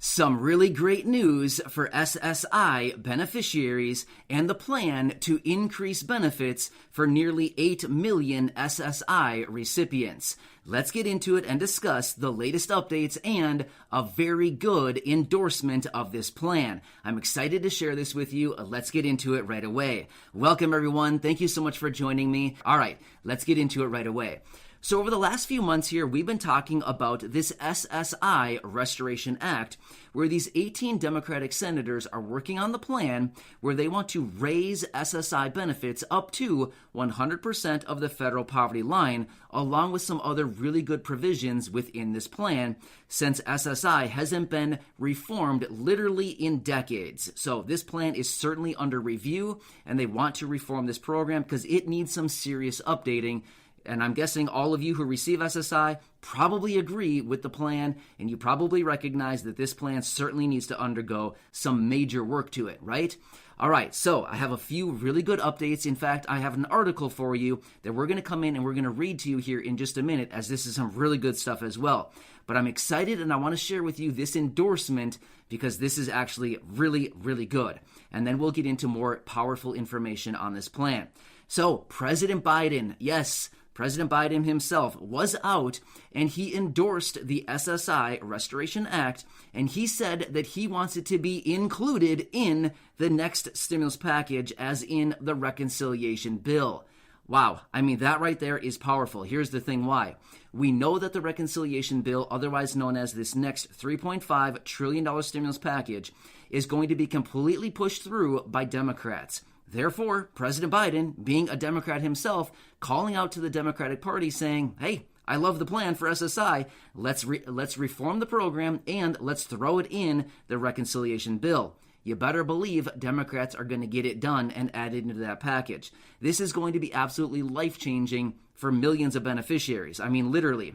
Some really great news for SSI beneficiaries and the plan to increase benefits for nearly 8 million SSI recipients. Let's get into it and discuss the latest updates and a very good endorsement of this plan. I'm excited to share this with you. Let's get into it right away. Welcome, everyone. Thank you so much for joining me. All right, let's get into it right away. So over the last few months here, we've been talking about this SSI Restoration Act, where these 18 Democratic senators are working on the plan where they want to raise SSI benefits up to 100% of the federal poverty line, along with some other really good provisions within this plan, since SSI hasn't been reformed literally in decades. So this plan is certainly under review, and they want to reform this program because it needs some serious updating. And I'm guessing all of you who receive SSI probably agree with the plan, and you probably recognize that this plan certainly needs to undergo some major work to it, right? All right, so I have a few really good updates. In fact, I have an article for you that we're going to come in and we're going to read to you here in just a minute, as this is some really good stuff as well. But I'm excited, and I want to share with you this endorsement because this is actually really, really good. And then we'll get into more powerful information on this plan. So, President Biden, yes, President Biden himself was out and he endorsed the SSI Restoration Act, and he said that he wants it to be included in the next stimulus package, as in the reconciliation bill. Wow, I mean, that right there is powerful. Here's the thing why. We know that the reconciliation bill, otherwise known as this next $3.5 trillion stimulus package, is going to be completely pushed through by Democrats. Therefore, President Biden, being a Democrat himself, calling out to the Democratic Party saying, hey, I love the plan for SSI. Let's reform the program and let's throw it in the reconciliation bill. You better believe Democrats are going to get it done and add it into that package. This is going to be absolutely life-changing for millions of beneficiaries. I mean, literally.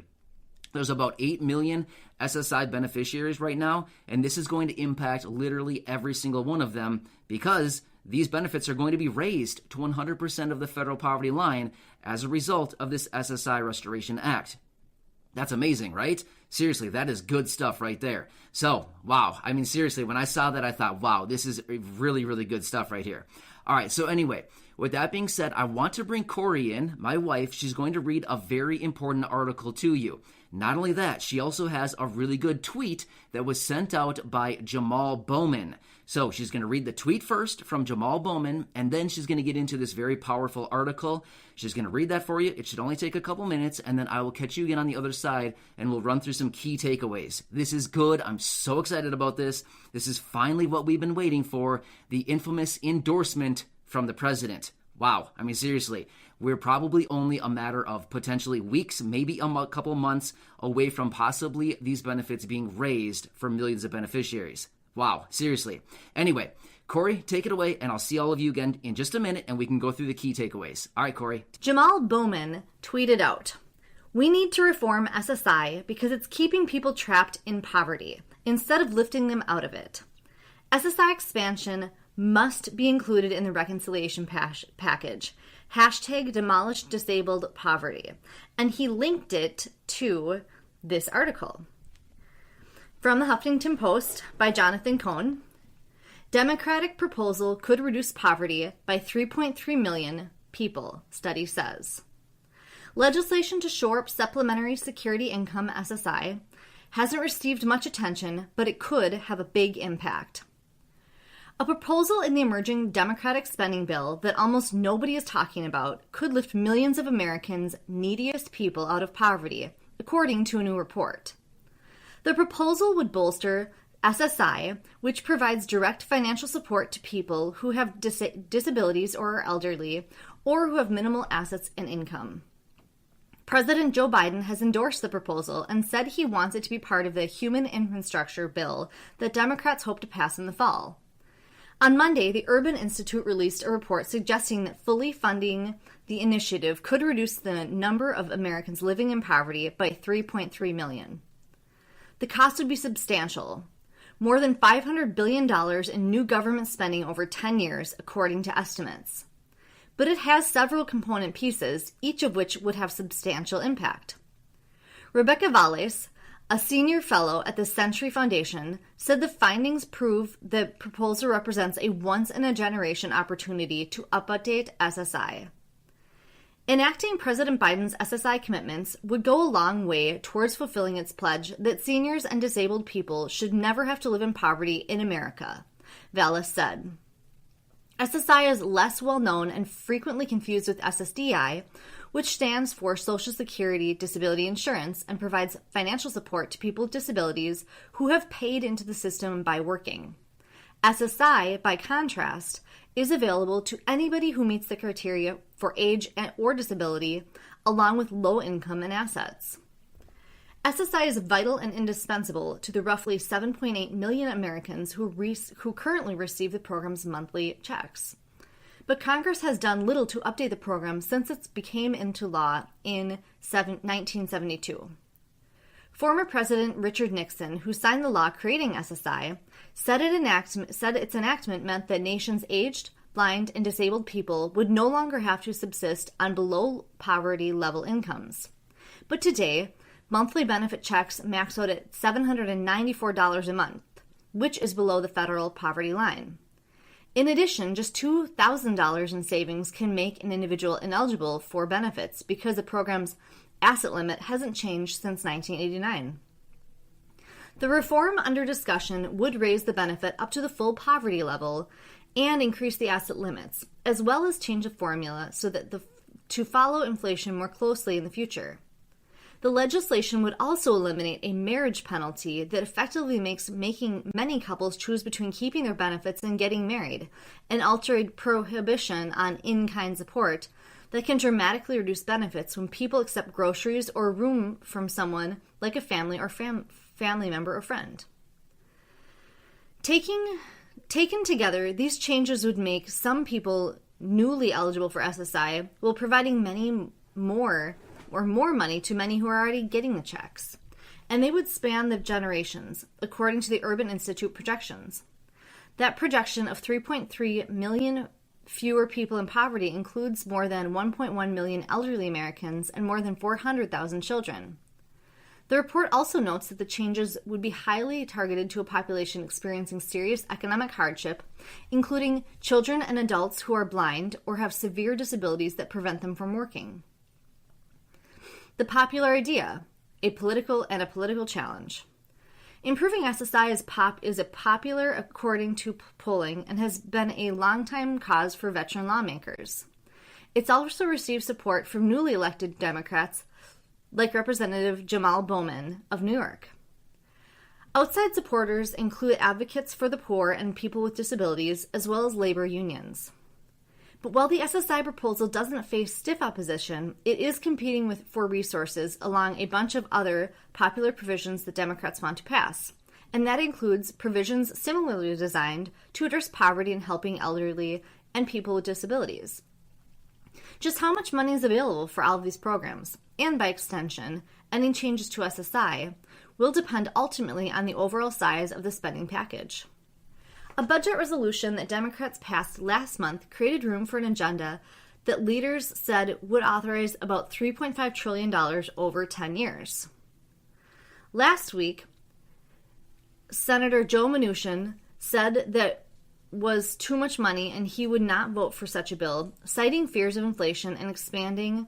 There's about 8 million SSI beneficiaries right now, and this is going to impact literally every single one of them because these benefits are going to be raised to 100% of the federal poverty line as a result of this SSI Restoration Act. That's amazing, right? Seriously, that is good stuff right there. So, wow. I mean, seriously, when I saw that, I thought, wow, this is really, really good stuff right here. All right, so anyway, with that being said, I want to bring Corey in, my wife. She's going to read a very important article to you. Not only that, she also has a really good tweet that was sent out by Jamal Bowman. So she's going to read the tweet first from Jamal Bowman, and then she's going to get into this very powerful article. She's going to read that for you. It should only take a couple minutes, and then I will catch you again on the other side, and we'll run through some key takeaways. This is good. I'm so excited about this. This is finally what we've been waiting for, the infamous endorsement from the president. Wow. I mean, seriously, we're probably only a matter of potentially weeks, maybe a couple months away from possibly these benefits being raised for millions of beneficiaries. Wow, seriously. Anyway, Corey, take it away, and I'll see all of you again in just a minute, and we can go through the key takeaways. All right, Corey. Jamal Bowman tweeted out, "We need to reform SSI because it's keeping people trapped in poverty instead of lifting them out of it. SSI expansion must be included in the reconciliation package. Hashtag demolish disabled poverty." And he linked it to this article. From the Huffington Post by Jonathan Cohn, Democratic proposal could reduce poverty by 3.3 million people, study says. Legislation to shore up supplementary security income, SSI, hasn't received much attention, but it could have a big impact. A proposal in the emerging Democratic spending bill that almost nobody is talking about could lift millions of Americans' neediest people out of poverty, according to a new report. The proposal would bolster SSI, which provides direct financial support to people who have disabilities or are elderly, or who have minimal assets and income. President Joe Biden has endorsed the proposal and said he wants it to be part of the human infrastructure bill that Democrats hope to pass in the fall. On Monday, the Urban Institute released a report suggesting that fully funding the initiative could reduce the number of Americans living in poverty by 3.3 million. The cost would be substantial, more than $500 billion in new government spending over 10 years, according to estimates. But it has several component pieces, each of which would have substantial impact. Rebecca Valles, a senior fellow at the Century Foundation, said the findings prove the proposal represents a once-in-a-generation opportunity to update SSI. Enacting President Biden's SSI commitments would go a long way towards fulfilling its pledge that seniors and disabled people should never have to live in poverty in America, Vallis said. SSI is less well known and frequently confused with SSDI, which stands for Social Security Disability Insurance and provides financial support to people with disabilities who have paid into the system by working. SSI, by contrast, is available to anybody who meets the criteria for age or disability, along with low income and assets. SSI is vital and indispensable to the roughly 7.8 million Americans who currently receive the program's monthly checks. But Congress has done little to update the program since it became into law in 1972. Former President Richard Nixon, who signed the law creating SSI, said its enactment meant that nation's aged, blind, and disabled people would no longer have to subsist on below poverty level incomes. But today, monthly benefit checks max out at $794 a month, which is below the federal poverty line. In addition, just $2,000 in savings can make an individual ineligible for benefits because the program's asset limit hasn't changed since 1989. The reform under discussion would raise the benefit up to the full poverty level and increase the asset limits, as well as change the formula so that to follow inflation more closely in the future. The legislation would also eliminate a marriage penalty that effectively makes making many couples choose between keeping their benefits and getting married, and alter a prohibition on in-kind support that can dramatically reduce benefits when people accept groceries or a room from someone like a family or family member or friend. Taken together, these changes would make some people newly eligible for SSI while providing more money to many who are already getting the checks. And they would span the generations, according to the Urban Institute projections. That projection of 3.3 million fewer people in poverty includes more than 1.1 million elderly Americans and more than 400,000 children. The report also notes that the changes would be highly targeted to a population experiencing serious economic hardship, including children and adults who are blind or have severe disabilities that prevent them from working. The popular idea, a political challenge. Improving SSI is popular according to polling and has been a longtime cause for veteran lawmakers. It's also received support from newly elected Democrats like Representative Jamal Bowman of New York. Outside supporters include advocates for the poor and people with disabilities, as well as labor unions. But while the SSI proposal doesn't face stiff opposition, it is competing for resources along a bunch of other popular provisions that Democrats want to pass. And that includes provisions similarly designed to address poverty and helping elderly and people with disabilities. Just how much money is available for all of these programs, and by extension, any changes to SSI, will depend ultimately on the overall size of the spending package. A budget resolution that Democrats passed last month created room for an agenda that leaders said would authorize about $3.5 trillion over 10 years. Last week, Senator Joe Mnuchin said that was too much money and he would not vote for such a bill, citing fears of inflation and expanding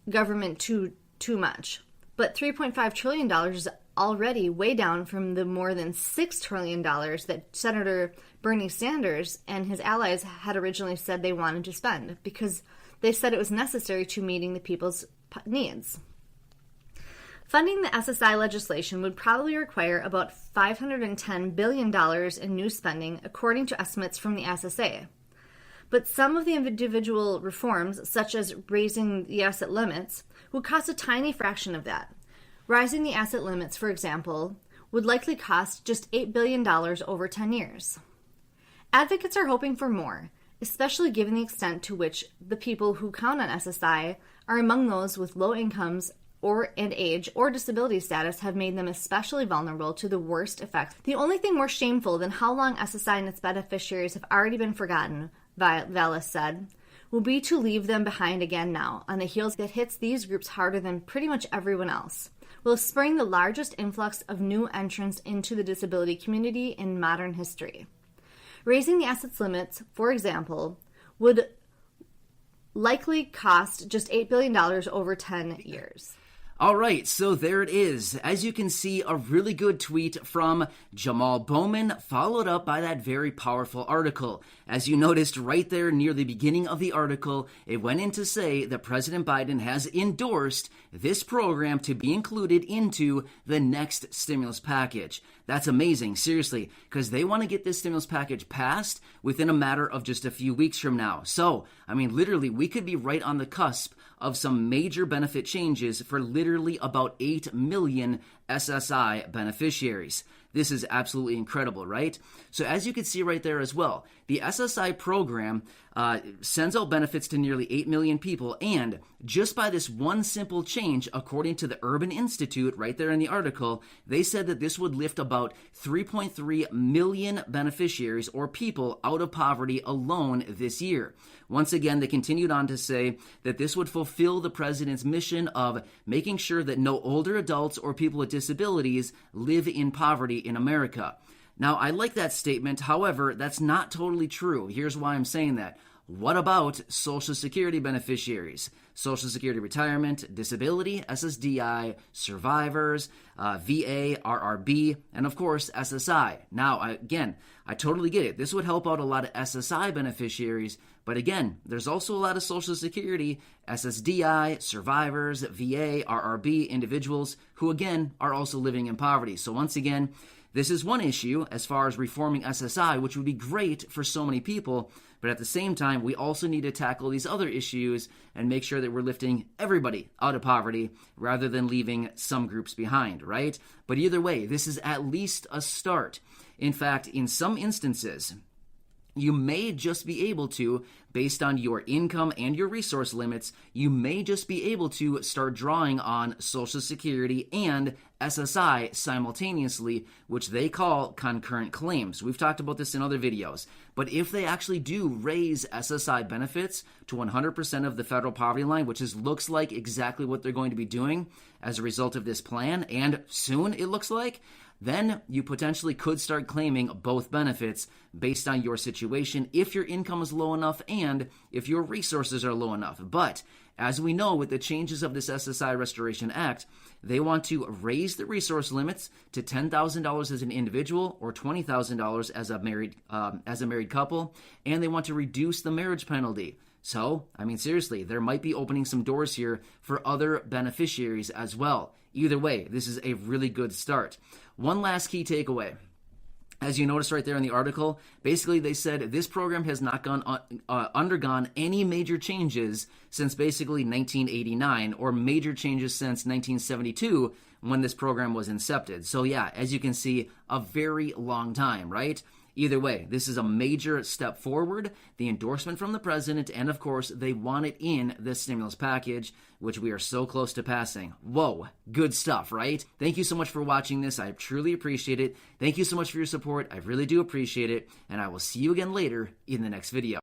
government too much. But $3.5 trillion is already way down from the more than $6 trillion that Senator Bernie Sanders and his allies had originally said they wanted to spend, because they said it was necessary to meeting the people's needs. Funding the SSI legislation would probably require about $510 billion in new spending, according to estimates from the SSA. But some of the individual reforms, such as raising the asset limits, would cost a tiny fraction of that. Rising the asset limits, for example, would likely cost just $8 billion over 10 years. Advocates are hoping for more, especially given the extent to which the people who count on SSI are among those with low incomes and age or disability status have made them especially vulnerable to the worst effects. The only thing more shameful than how long SSI and its beneficiaries have already been forgotten, Vallis said, will be to leave them behind again now, on the heels that hits these groups harder than pretty much everyone else, will spring the largest influx of new entrants into the disability community in modern history. Raising the assets limits, for example, would likely cost just $8 billion over 10 years. All right, so there it is. As you can see, a really good tweet from Jamal Bowman, followed up by that very powerful article. As you noticed right there near the beginning of the article, it went in to say that President Biden has endorsed this program to be included into the next stimulus package. That's amazing, seriously, because they want to get this stimulus package passed within a matter of just a few weeks from now. So, I mean, literally, we could be right on the cusp of some major benefit changes for literally about 8 million SSI beneficiaries. This is absolutely incredible, right? So as you can see right there as well, the SSI program sends out benefits to nearly 8 million people, and just by this one simple change, according to the Urban Institute right there in the article, they said that this would lift about 3.3 million beneficiaries or people out of poverty alone this year. Once again, they continued on to say that this would fulfill the president's mission of making sure that no older adults or people with disabilities live in poverty in America. Now, I like that statement. However, that's not totally true. Here's why I'm saying that. What about Social Security beneficiaries? Social Security retirement, disability, SSDI, survivors, VA, RRB, and of course, SSI. Now, again, I totally get it. This would help out a lot of SSI beneficiaries, but again, there's also a lot of Social Security, SSDI, survivors, VA, RRB, individuals who, again, are also living in poverty. So once again, this is one issue as far as reforming SSI, which would be great for so many people, but at the same time, we also need to tackle these other issues and make sure that we're lifting everybody out of poverty rather than leaving some groups behind, right? But either way, this is at least a start. In fact, in some instances, you may just be able to, based on your income and your resource limits, you may just be able to start drawing on Social Security and SSI simultaneously, which they call concurrent claims. We've talked about this in other videos. But if they actually do raise SSI benefits to 100% of the federal poverty line, which looks like exactly what they're going to be doing as a result of this plan, and soon it looks like, then you potentially could start claiming both benefits based on your situation if your income is low enough and if your resources are low enough. But as we know, with the changes of this SSI Restoration Act, they want to raise the resource limits to $10,000 as an individual or $20,000 as a married couple, and they want to reduce the marriage penalty. So, I mean, seriously, there might be opening some doors here for other beneficiaries as well. Either way, this is a really good start. One last key takeaway. As you notice right there in the article, basically they said this program has not undergone any major changes since basically 1989, or major changes since 1972 when this program was incepted. So yeah, as you can see, a very long time, right? Either way, this is a major step forward, the endorsement from the president, and of course, they want it in the stimulus package, which we are so close to passing. Whoa, good stuff, right? Thank you so much for watching this. I truly appreciate it. Thank you so much for your support. I really do appreciate it, and I will see you again later in the next video.